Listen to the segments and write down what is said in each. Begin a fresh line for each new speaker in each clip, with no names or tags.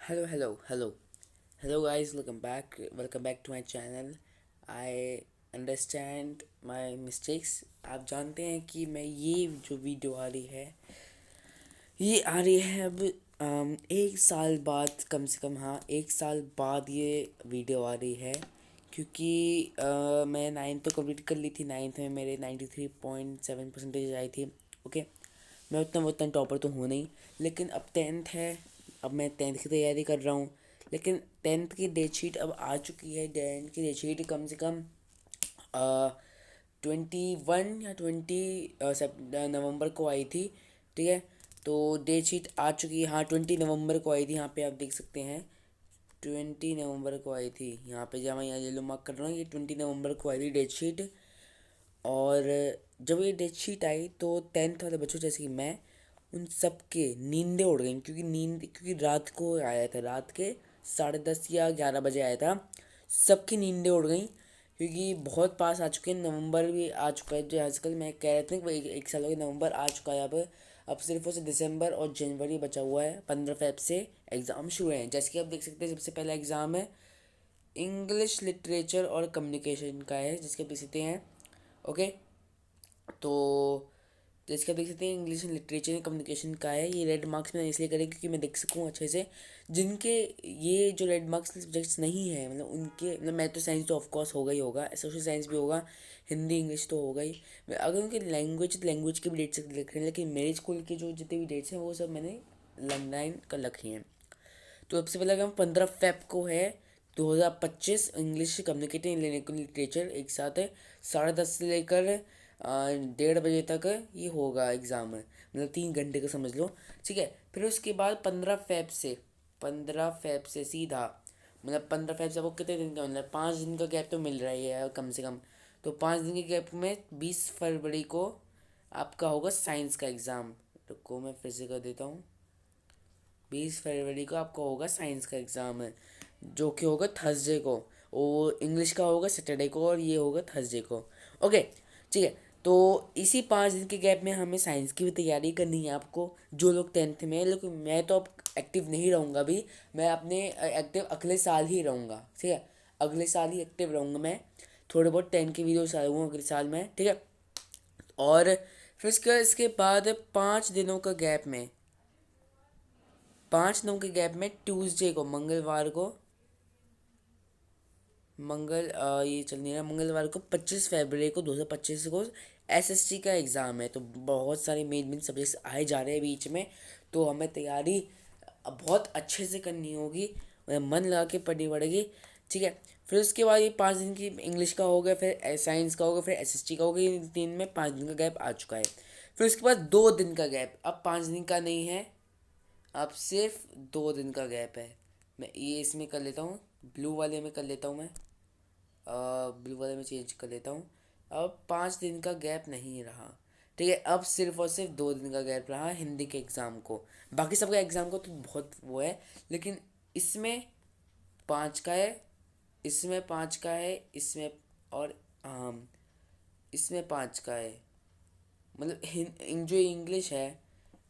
Hello guys, welcome back to my channel. I understand my mistakes. आप जानते हैं कि मैं ये जो वीडियो आ रही है ये आ रही है अब एक साल बाद, कम से कम हाँ एक साल बाद ये वीडियो आ रही है। क्योंकि मैं नाइन्थ तो कंप्लीट कर ली थी। नाइन्थ में मेरे 93.7% आई थी। ओके, मैं उतना टॉपर तो हूँ नहीं, लेकिन अब टेंथ है। अब मैं टेंथ की तैयारी कर रहा हूँ, लेकिन टेंथ की डेट शीट अब आ चुकी है। टेंथ की डेट शीट कम से कम 21 या 20 नवंबर को आई थी। ठीक है, तो डेट शीट आ चुकी है। हाँ, 20 नवंबर को आई थी। यहाँ पे आप देख सकते हैं 20 नवंबर को आई थी। यहाँ पे जब मैं यहाँ येलो मार्क कर रहा हूँ, ये 20 नवंबर को आई थी डेट शीट। और जब ये डेट शीट आई तो टेंथ वाले बच्चों जैसे कि मैं, उन सब के नींदें उड़ गई। क्योंकि रात को आया था, रात के 10:30 या 11 बजे आया था। सबकी नींदें उड़ गई क्योंकि बहुत पास आ चुके हैं। नवंबर भी आ चुका है। जो आजकल मैं कह रहा था कि एक साल हो गया, नवंबर आ चुका है। अब सिर्फ उसे दिसंबर और जनवरी बचा हुआ है। 15 फेब से एग्ज़ाम शुरू हैं। जैसे कि आप देख सकते हैं, सबसे पहला एग्ज़ाम है इंग्लिश लिटरेचर और कम्युनिकेशन का है, जिसके देख सकते हैं। ओके, तो जैसे कि आप देख सकते हैं इंग्लिश लिटरेचर एंड कम्युनिकेशन का है। ये रेड मार्क्स मैंने इसलिए करे क्योंकि मैं देख सकूँ अच्छे से जिनके ये जो रेड मार्क्स सब्जेक्ट्स नहीं है, मतलब उनके, मतलब मैं तो साइंस तो ऑफकोर्स होगा ही होगा, सोशल साइंस भी होगा, हिंदी इंग्लिश तो होगा ही। अगर उनके लैंग्वेज के भी डेट्स लिख रहे हैं, लेकिन मेरे स्कूल की जो जितनी भी डेट्स हैं वो सब मैंने लैंडलाइन कर रखी हैं। तो सबसे पहले अगर हम 15 फेब को है 2025, इंग्लिश कम्युनिकेटिंग लिटरेचर एक साथ है। 10:30 से लेकर 1:30 बजे तक ये होगा एग्ज़ाम है, मतलब 3 घंटे का समझ लो। ठीक है, फिर उसके बाद 15 फेब से सीधा, मतलब 15 फेब से आपको कितने दिन का, मतलब 5 दिन का गैप तो मिल रहा ही है कम से कम। तो 5 दिन के गैप में 20 फरवरी को आपका होगा साइंस का एग्ज़ाम। रुको मैं फिर से कर देता हूँ। 20 फरवरी को आपका होगा साइंस का एग्ज़ाम है, जो कि होगा थर्सडे को। और इंग्लिश का होगा सैटरडे को, और ये होगा थर्सडे को। ओके, ठीक है। तो इसी 5 दिन के गैप में हमें साइंस की भी तैयारी करनी है आपको, जो लोग टेंथ में है। लेकिन मैं तो अब एक्टिव नहीं रहूँगा अभी। मैं अपने एक्टिव अगले साल ही रहूँगा। ठीक है, अगले साल ही एक्टिव रहूँगा मैं। थोड़े बहुत 10 के वीडियोस आऊँगा अगले साल में। ठीक है, और फिर इसके बाद 5 दिनों का गैप में, 5 दिनों के गैप में ट्यूसडे को, मंगलवार को, ये चल नहीं रहा, मंगलवार को 25 फरवरी को 2025 को एसएसटी का एग्ज़ाम है। तो बहुत सारे मेन सब्जेक्ट्स आए जा रहे हैं बीच में, तो हमें तैयारी बहुत अच्छे से करनी होगी, मन लगा के पढ़नी पड़ेगी। ठीक है, फिर उसके बाद ये 5 दिन की इंग्लिश का हो गया, फिर साइंस का होगा, फिर एसएसटी का होगा। ये 3 में 5 दिन का गैप आ चुका है। फिर उसके बाद 2 दिन का गैप, अब 5 दिन का नहीं है, अब सिर्फ 2 दिन का गैप है। मैं ये इसमें कर लेता हूँ, ब्लू वाले में कर लेता हूँ मैं, ब्लू वाले में चेंज कर लेता हूँ। अब 5 दिन का गैप नहीं रहा। ठीक है, अब सिर्फ और सिर्फ 2 दिन का गैप रहा हिंदी के एग्ज़ाम को। बाकी सबका एग्ज़ाम को तो बहुत वो है, लेकिन इसमें 5 का है, इसमें 5 का है, इसमें, और इसमें 5 का है। मतलब जो इंग्लिश है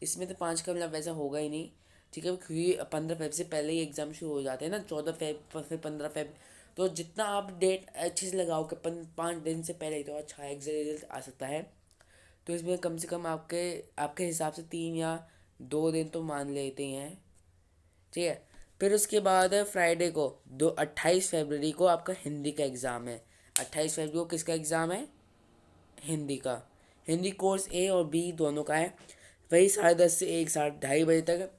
इसमें तो 5 का मतलब वैसा होगा ही नहीं। ठीक है, क्योंकि 15 फेब से पहले ही एग्ज़ाम शुरू हो जाते हैं ना, 14 फेब फिर 15 फेब। तो जितना आप डेट अच्छे से लगाओ कि 5 दिन से पहले ही, तो अच्छा रिजल्ट आ सकता है। तो इसमें कम से कम आपके आपके हिसाब से 3 या 2 दिन तो मान लेते हैं। ठीक है, फिर उसके बाद है फ्राइडे को, 28 फरवरी को आपका हिंदी का एग्ज़ाम है। 28 फरवरी को किसका एग्ज़ाम है? हिंदी का। हिंदी कोर्स ए और बी दोनों का है। वही 10:30 से 1, 2:30 बजे तक,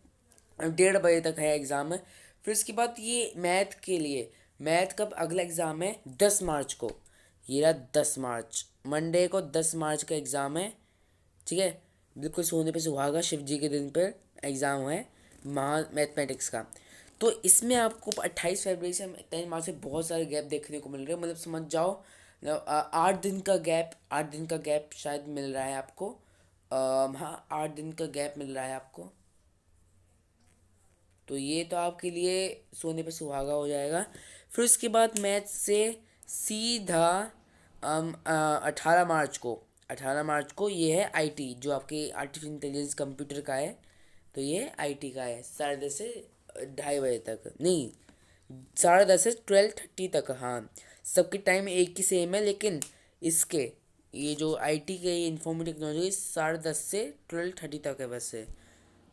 1:30 बजे तक है एग्ज़ाम है। फिर उसके बाद ये मैथ के लिए, मैथ का अगला एग्ज़ाम है 10 मार्च को। ये रहा 10 मार्च, मंडे को 10 मार्च का एग्ज़ाम है। ठीक है, बिल्कुल सोने पे सुहागा, शिव जी के दिन पर एग्ज़ाम है महा मैथमेटिक्स का। तो इसमें आपको 28 फरवरी से 10 मार्च से बहुत सारे गैप देखने को मिल रहे हैं। मतलब समझ जाओ, मतलब 8 दिन का गैप, 8 दिन का गैप शायद मिल रहा है आपको। हाँ, 8 दिन का गैप मिल रहा है आपको। तो ये तो आपके लिए सोने पे सुहागा हो जाएगा। फिर उसके बाद मैथ से सीधा 18 मार्च को ये है आईटी, जो आपके आर्टिफिशियल इंटेलिजेंस कंप्यूटर का है। तो ये आईटी का है 10:30 से 2:30 बजे तक नहीं, 10:30 से 12:30 तक। हाँ, सबके टाइम एक ही सेम है, लेकिन इसके ये जो आईटी के इंफॉर्मेटिव टेक्नोलॉजी 10:30 से 12:30 तक है बस है।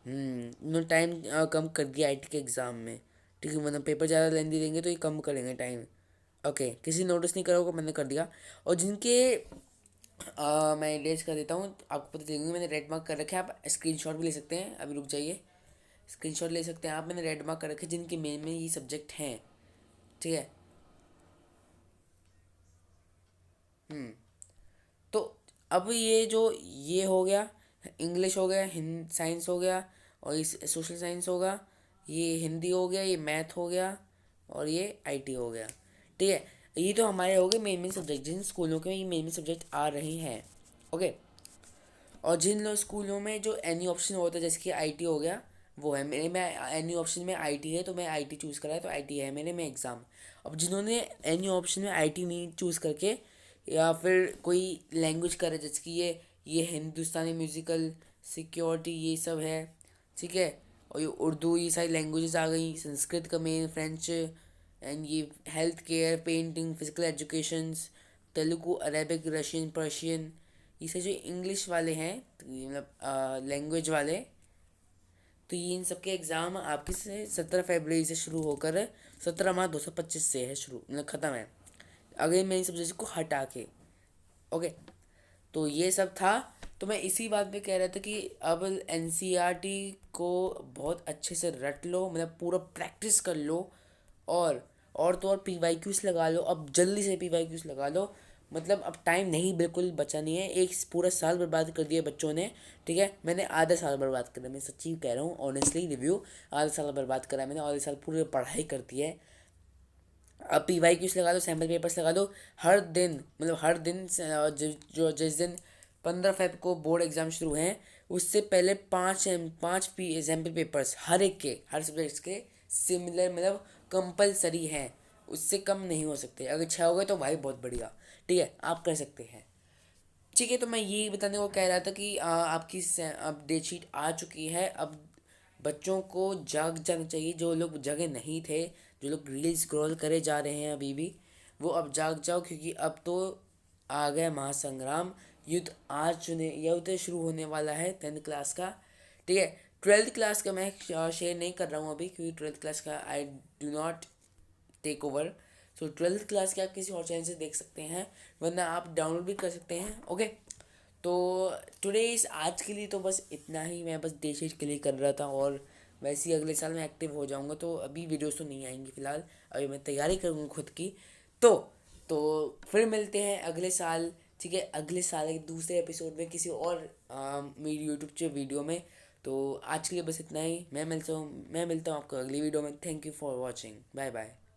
उन्होंने टाइम कम कर दिया आईटी के एग्ज़ाम में। ठीक है, मतलब पेपर ज़्यादा लेंदी देंगे तो ये कम करेंगे टाइम। ओके, किसी नोटिस नहीं करा होगा, मैंने कर दिया। और जिनके मैं इरेज कर देता हूँ, आपको पता चलेंगे मैंने रेड मार्क कर रखे हैं। आप स्क्रीनशॉट भी ले सकते हैं, अभी रुक जाइए, स्क्रीनशॉट ले सकते हैं आप। मैंने रेड मार्क कर रखे हैं जिनके मेन में ये सब्जेक्ट हैं। ठीक है। हम्म तो अब ये जो ये हो गया, इंग्लिश हो गया, हिंद साइंस हो गया, और इस सोशल साइंस होगा, ये हिंदी हो गया, ये मैथ हो गया, और ये आईटी हो गया। ठीक है, ये तो हमारे हो गए मेन मेन सब्जेक्ट, जिन स्कूलों के ये मेन मेन सब्जेक्ट आ रहे हैं। ओके। और जिन लोग स्कूलों में जो एनी ऑप्शन होता है, जैसे कि आईटी हो गया, वो है मेरे में। एनी ऑप्शन में आईटी है तो मैं आईटी चूज़ करा है, तो आईटी है मेरे में एग्ज़ाम। अब जिन्होंने एनी ऑप्शन में आईटी नहीं चूज़ करके, या फिर कोई लैंग्वेज करे, जैसे कि ये हिंदुस्तानी म्यूज़िकल, सिक्योरिटी, ये सब है। ठीक है। और ये उर्दू, ये सारी लैंग्वेजेस आ गई, संस्कृत का मेन, फ्रेंच, एंड ये health care, painting, physical educations, Telugu, Arabic, Russian, Persian, ये सब जो इंग्लिश वाले हैं, तो ये मतलब लैंग्वेज वाले, तो ये इन सब के एग्ज़ाम आपके से 17 फरवरी से शुरू होकर 17 मार्च 2025 से है शुरू, मतलब ख़त्म है, अगर मैं इन सब्जेक्ट को हटा के। ओके। तो ये सब था। तो मैं इसी बात पे कह रहा था कि अब एनसीईआरटी को बहुत अच्छे से रट लो, मतलब पूरा प्रैक्टिस कर लो। और तो और पीवाईक्यूज लगा लो, अब जल्दी से पीवाईक्यूज लगा लो। मतलब अब टाइम नहीं, बिल्कुल बचा नहीं है। एक पूरा साल बर्बाद कर दिया बच्चों ने। ठीक है, मैंने आधा साल बर्बाद कर दिया, मैं सच्ची कह रहा हूँ, ऑनेस्टली रिव्यू। आधा साल बर्बाद करा है मैंने, आधे साल पूरी पढ़ाई करती है। अब पीवाईक्यूज लगा दो, सैम्पल पेपर्स लगा दो, हर दिन, मतलब हर दिन जो जिस दिन 15 फेब को बोर्ड एग्ज़ाम शुरू हैं, उससे पहले पाँच सैम्पल पेपर्स हर एक के, हर सब्जेक्ट्स के सिमिलर, मतलब कंपलसरी हैं। उससे कम नहीं हो सकते। अगर 6 हो गए तो भाई बहुत बढ़िया। ठीक है, आप कर सकते हैं। ठीक है, तो मैं यही बताने को कह रहा था कि आपकी अब डेट शीट आ चुकी है। अब बच्चों को जाग जाना चाहिए, जो लोग जगे नहीं थे, जो लोग रील स्क्रॉल करे जा रहे हैं अभी भी, वो अब जाग जाओ, क्योंकि अब तो आ गया महासंग्राम। युद्ध शुरू होने वाला है 10th क्लास का। ठीक है। 12th क्लास का मैं शेयर नहीं कर रहा हूँ अभी, क्योंकि 12th क्लास का I do not take over. So 12th class के आप किसी और चैनल से देख सकते हैं, वरना आप डाउनलोड भी कर सकते हैं। ओके। तो टुडे इस आज के लिए तो बस इतना ही। मैं बस देश के लिए कर रहा था, और वैसे ही अगले साल मैं एक्टिव हो जाऊंगा, तो अभी वीडियोस तो नहीं आएंगी फ़िलहाल। अभी मैं तैयारी करूँगा खुद की। तो फिर मिलते हैं अगले साल। ठीक है, अगले साल एक दूसरे एपिसोड में, किसी और मेरी यूट्यूब के वीडियो में। तो आज के लिए बस इतना ही। मैं मिलता हूँ आपको अगली वीडियो में। Thank you for watching. Bye bye.